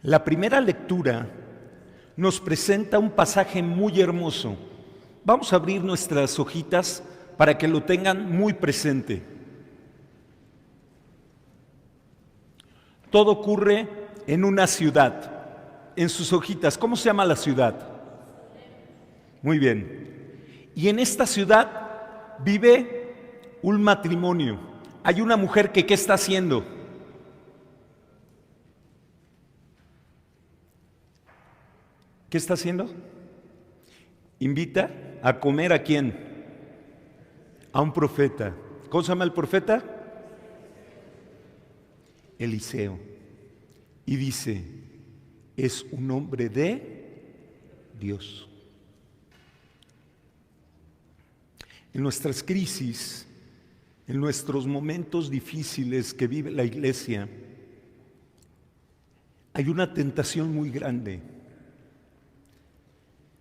La primera lectura nos presenta un pasaje muy hermoso. Vamos a abrir nuestras hojitas para que lo tengan muy presente. Todo ocurre en una ciudad. En sus hojitas, ¿cómo se llama la ciudad? Muy bien. Y en esta ciudad vive un matrimonio. Hay una mujer que ¿qué está haciendo? ¿Qué está haciendo? Invita a comer ¿a quién? A un profeta. ¿Cómo se llama el profeta? Eliseo. Y dice, es un hombre de Dios. En nuestras crisis, en nuestros momentos difíciles que vive la iglesia, hay una tentación muy grande.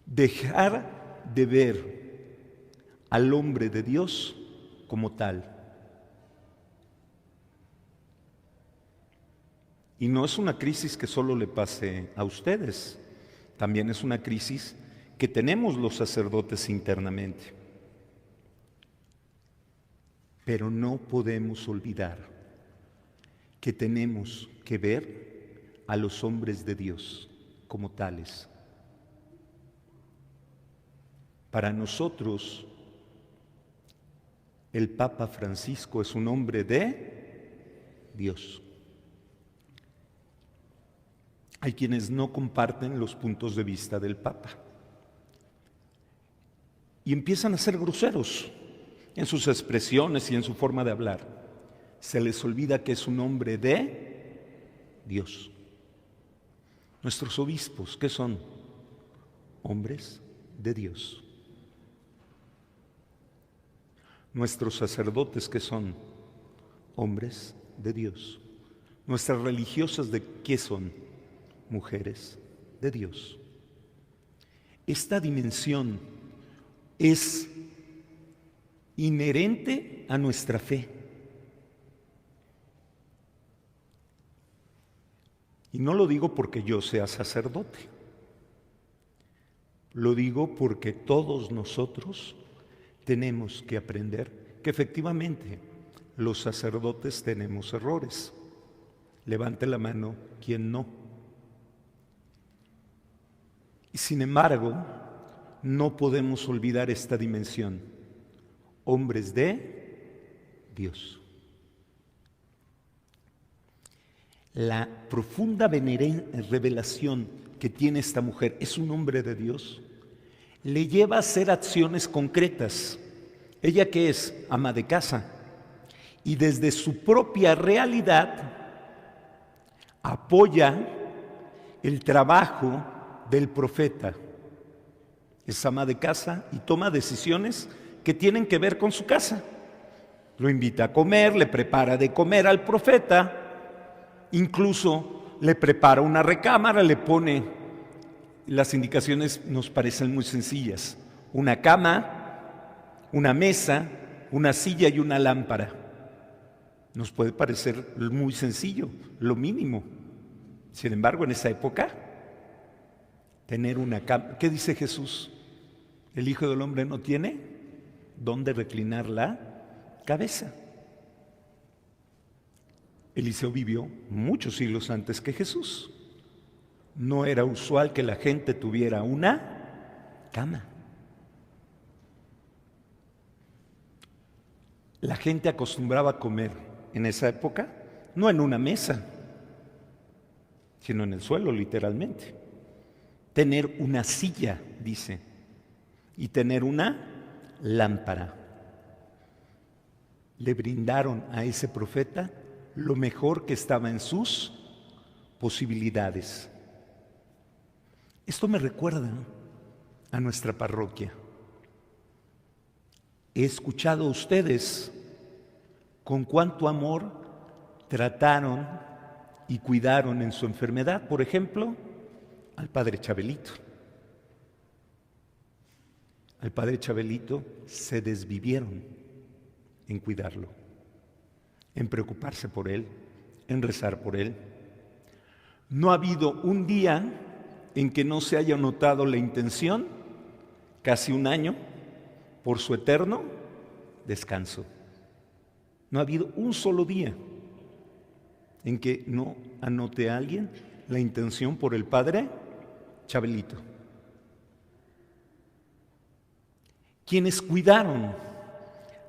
Dejar de ver al hombre de Dios como tal. Y no es una crisis que solo le pase a ustedes, también es una crisis que tenemos los sacerdotes internamente. Pero no podemos olvidar que tenemos que ver a los hombres de Dios como tales. Para nosotros, el Papa Francisco es un hombre de Dios. Hay quienes no comparten los puntos de vista del Papa y empiezan a ser groseros en sus expresiones y en su forma de hablar. Se les olvida que es un hombre de Dios. Nuestros obispos, ¿qué son? Hombres de Dios. Nuestros sacerdotes, ¿qué son? Hombres de Dios. Nuestras religiosas, ¿de qué son? Mujeres de Dios. Esta dimensión es inherente a nuestra fe. Y no lo digo porque yo sea sacerdote, lo digo porque todos nosotros tenemos que aprender que efectivamente los sacerdotes tenemos errores. Levante la mano quien no. Y sin embargo, no podemos olvidar esta dimensión. Hombres de Dios. La profunda revelación que tiene esta mujer, es un hombre de Dios, le lleva a hacer acciones concretas. ¿Ella qué es? Ama de casa. Y desde su propia realidad apoya el trabajo del profeta. Es ama de casa y toma decisiones que tienen que ver con su casa. Lo invita a comer, le prepara de comer al profeta, incluso le prepara una recámara, le pone, las indicaciones nos parecen muy sencillas, una cama, una mesa, una silla y una lámpara. Nos puede parecer muy sencillo, lo mínimo. Sin embargo, en esa época, tener una cama, ¿qué dice Jesús? El Hijo del Hombre no tiene dónde reclinar la cabeza. Eliseo vivió muchos siglos antes que Jesús. No era usual que la gente tuviera una cama. La gente acostumbraba a comer en esa época, no en una mesa, sino en el suelo, literalmente. Tener una silla, dice, y tener una lámpara. Le brindaron a ese profeta lo mejor que estaba en sus posibilidades. Esto me recuerda a nuestra parroquia. He escuchado a ustedes con cuánto amor trataron y cuidaron en su enfermedad, por ejemplo, al padre Chabelito. Al padre Chabelito se desvivieron en cuidarlo, en preocuparse por él, en rezar por él. No ha habido un día en que no se haya notado la intención, casi un año, por su eterno descanso. No ha habido un solo día en que no anote a alguien la intención por el padre Chabelito. Quienes cuidaron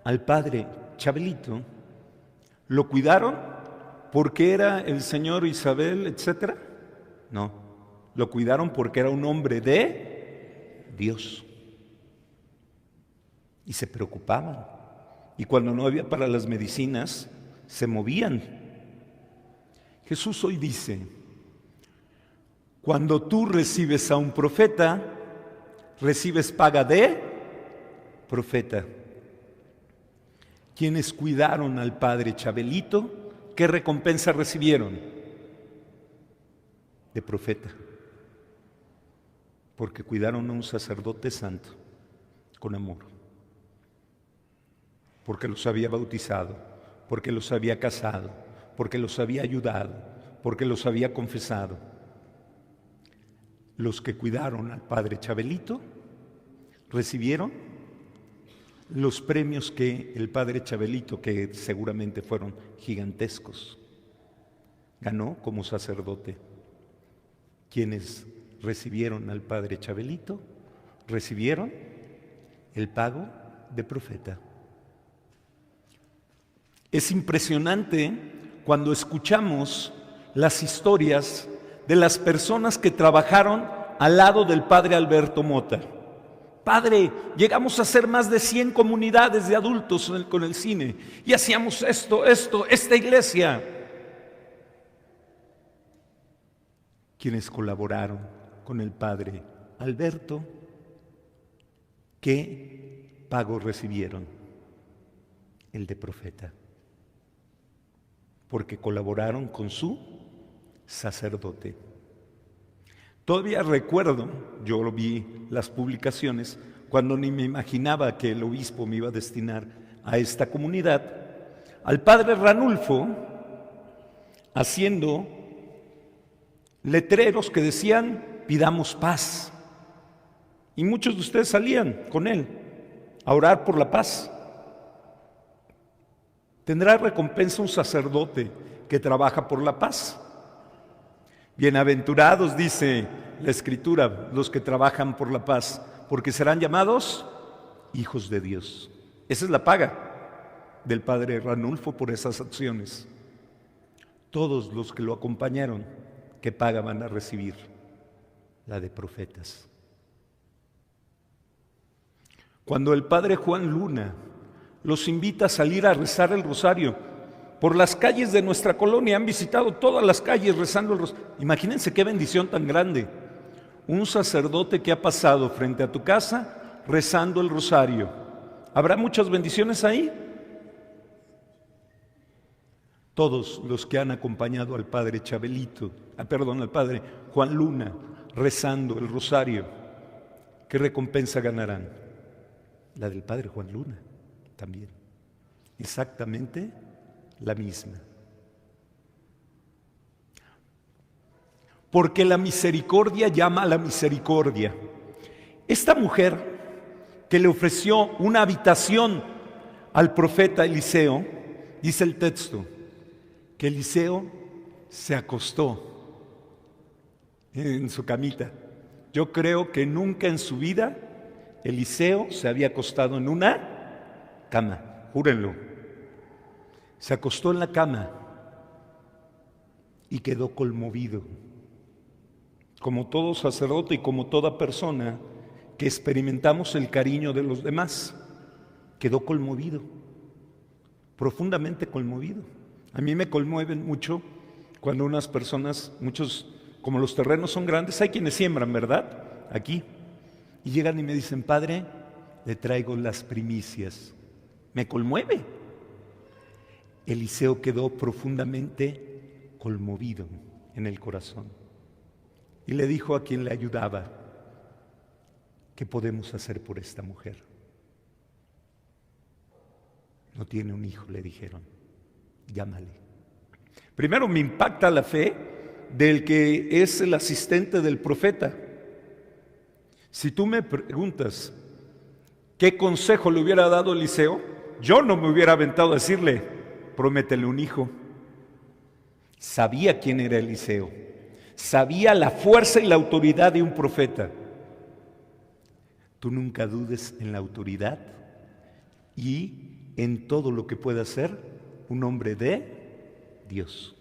al padre Chabelito, ¿lo cuidaron porque era el señor Isabel, etcétera? No, lo cuidaron porque era un hombre de Dios. Y se preocupaban. Y cuando no había para las medicinas, se movían. Jesús hoy dice, cuando tú recibes a un profeta, recibes paga de profeta. Quienes cuidaron al padre Chabelito, ¿qué recompensa recibieron? De profeta. Porque cuidaron a un sacerdote santo, con amor. Porque los había bautizado, porque los había casado, porque los había ayudado, porque los había confesado. Los que cuidaron al padre Chabelito recibieron los premios que el padre Chabelito, que seguramente fueron gigantescos, ganó como sacerdote. Quienes recibieron al padre Chabelito recibieron el pago de profeta. Es impresionante cuando escuchamos las historias de las personas que trabajaron al lado del padre Alberto Mota. Padre, llegamos a hacer más de 100 comunidades de adultos con el cine y hacíamos esta iglesia. Quienes colaboraron con el padre Alberto, ¿qué pago recibieron? El de profeta. Porque colaboraron con su sacerdote. Todavía recuerdo, yo lo vi las publicaciones, cuando ni me imaginaba que el obispo me iba a destinar a esta comunidad, al padre Ranulfo haciendo letreros que decían, pidamos paz. Y muchos de ustedes salían con él a orar por la paz. ¿Tendrá recompensa un sacerdote que trabaja por la paz? Bienaventurados, dice la Escritura, los que trabajan por la paz, porque serán llamados hijos de Dios. Esa es la paga del padre Ranulfo por esas acciones. Todos los que lo acompañaron, ¿qué paga van a recibir? La de profetas. Cuando el padre Juan Luna los invita a salir a rezar el rosario por las calles de nuestra colonia, han visitado todas las calles rezando el rosario. Imagínense qué bendición tan grande. Un sacerdote que ha pasado frente a tu casa rezando el rosario. ¿Habrá muchas bendiciones ahí? Todos los que han acompañado al padre Chabelito, al padre Juan Luna rezando el rosario, ¿qué recompensa ganarán? La del padre Juan Luna también. Exactamente la misma. Porque la misericordia llama a la misericordia. Esta mujer que le ofreció una habitación al profeta Eliseo, dice el texto, que Eliseo se acostó en su camita. Yo creo que nunca en su vida Eliseo se había acostado en una cama, júrenlo. Se acostó en la cama y quedó conmovido. Como todo sacerdote y como toda persona que experimentamos el cariño de los demás, quedó conmovido, profundamente conmovido. A mí me conmueven mucho cuando unas personas, muchos, como los terrenos son grandes, hay quienes siembran, ¿verdad? Aquí. Y llegan y me dicen, padre, le traigo las primicias. Me conmueve. Eliseo quedó profundamente conmovido en el corazón. Y le dijo a quien le ayudaba, ¿qué podemos hacer por esta mujer? No tiene un hijo, le dijeron. Llámale. Primero me impacta la fe del que es el asistente del profeta. Si tú me preguntas qué consejo le hubiera dado Eliseo, yo no me hubiera aventado a decirle, prométele un hijo. Sabía quién era Eliseo, sabía la fuerza y la autoridad de un profeta. Tú nunca dudes en la autoridad y en todo lo que pueda hacer un hombre de Dios.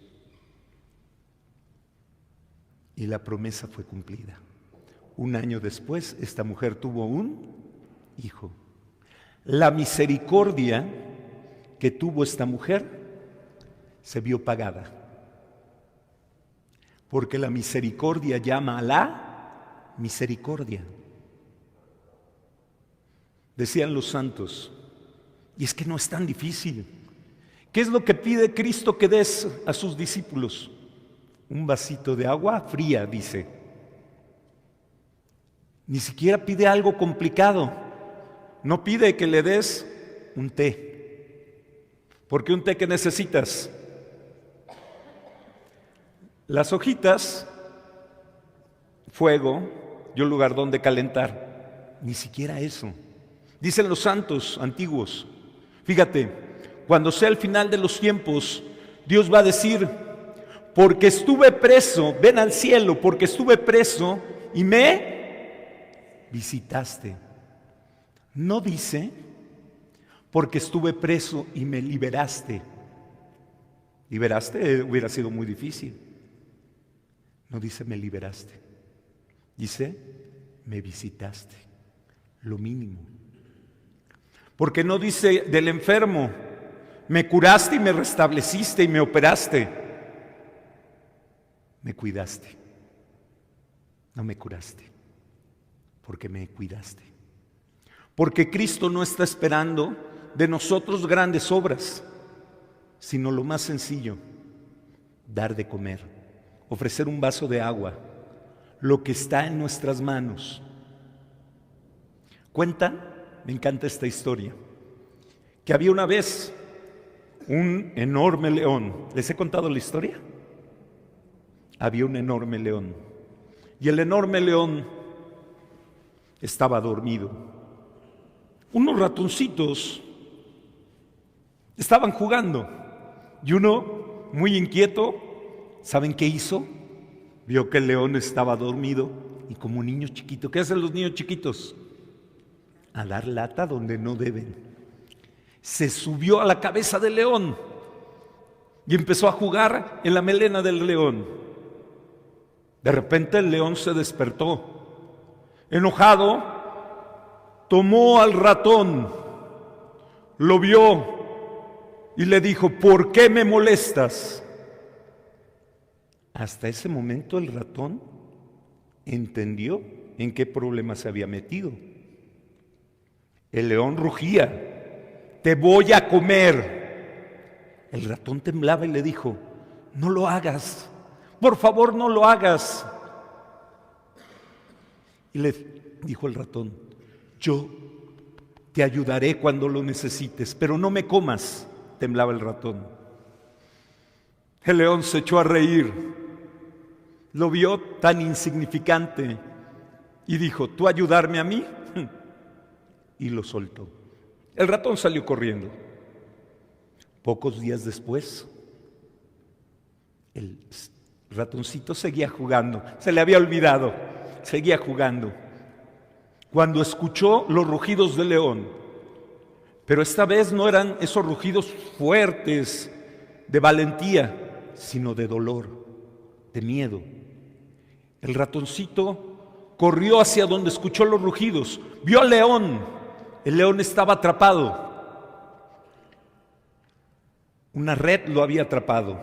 Y la promesa fue cumplida. Un año después, esta mujer tuvo un hijo. La misericordia que tuvo esta mujer se vio pagada, porque la misericordia llama a la misericordia. Decían los santos, y es que no es tan difícil. ¿Qué es lo que pide Cristo que des a sus discípulos? Un vasito de agua fría, dice. Ni siquiera pide algo complicado. No pide que le des un té. Porque un té que necesitas. Las hojitas, fuego y un lugar donde calentar. Ni siquiera eso. Dicen los santos antiguos, fíjate, cuando sea el final de los tiempos, Dios va a decir, porque estuve preso, ven al cielo, porque estuve preso y me visitaste. No dice, porque estuve preso y me liberaste. Liberaste hubiera sido muy difícil. No dice, me liberaste. Dice, me visitaste. Lo mínimo. Porque no dice del enfermo, me curaste y me restableciste y me operaste. Me cuidaste. No me curaste, porque me cuidaste. Porque Cristo no está esperando de nosotros grandes obras, sino lo más sencillo, dar de comer, ofrecer un vaso de agua, lo que está en nuestras manos. Cuentan, me encanta esta historia, que había una vez un enorme león. ¿Les he contado la historia? Había un enorme león. Y el enorme león estaba dormido. Unos ratoncitos estaban jugando. Y uno, muy inquieto, ¿saben qué hizo? Vio que el león estaba dormido. Y como un niño chiquito, ¿qué hacen los niños chiquitos? A dar lata donde no deben. Se subió a la cabeza del león y empezó a jugar en la melena del león. De repente el león se despertó. Enojado, tomó al ratón, lo vio y le dijo, ¿por qué me molestas? Hasta ese momento el ratón entendió en qué problema se había metido. El león rugía, te voy a comer. El ratón temblaba y le dijo, no lo hagas, por favor no lo hagas. Y le dijo el ratón, yo te ayudaré cuando lo necesites, pero no me comas. Temblaba el ratón. El león se echó a reír, lo vio tan insignificante y dijo, ¿tú ayudarme a mí? Y lo soltó. El ratón salió corriendo. Pocos días después, el ratoncito seguía jugando. Se le había olvidado. Seguía jugando. Cuando escuchó los rugidos del león, pero esta vez no eran esos rugidos fuertes de valentía, sino de dolor, de miedo. El ratoncito corrió hacia donde escuchó los rugidos. Vio al león. El león estaba atrapado. Una red lo había atrapado.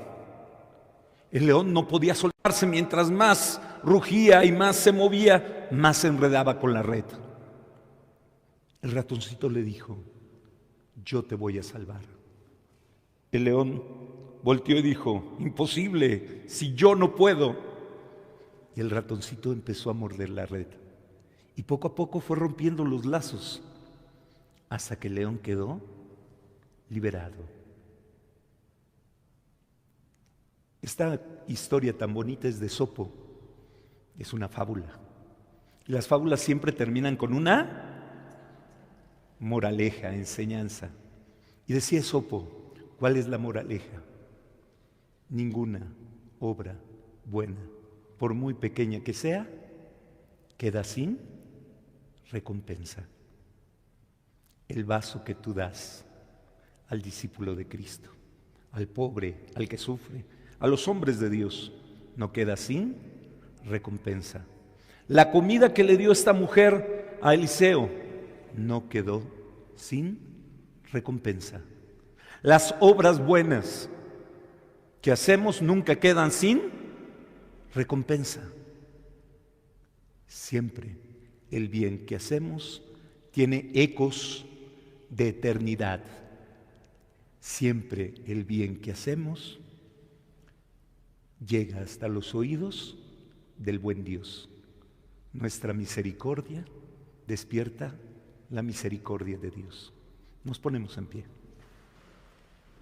El león no podía soltarse. Mientras más rugía y más se movía, más se enredaba con la red. El ratoncito le dijo, yo te voy a salvar. El león volteó y dijo, imposible, si yo no puedo. Y el ratoncito empezó a morder la red. Y poco a poco fue rompiendo los lazos, hasta que el león quedó liberado. Esta historia tan bonita es de Esopo, es una fábula. Y las fábulas siempre terminan con una moraleja, enseñanza. Y decía Esopo, ¿cuál es la moraleja? Ninguna obra buena, por muy pequeña que sea, queda sin recompensa. El vaso que tú das al discípulo de Cristo, al pobre, al que sufre, a los hombres de Dios, no queda sin recompensa. La comida que le dio esta mujer a Eliseo no quedó sin recompensa. Las obras buenas que hacemos nunca quedan sin recompensa. Siempre el bien que hacemos tiene ecos de eternidad. Siempre el bien que hacemos llega hasta los oídos del buen Dios. Nuestra misericordia despierta la misericordia de Dios. Nos ponemos en pie.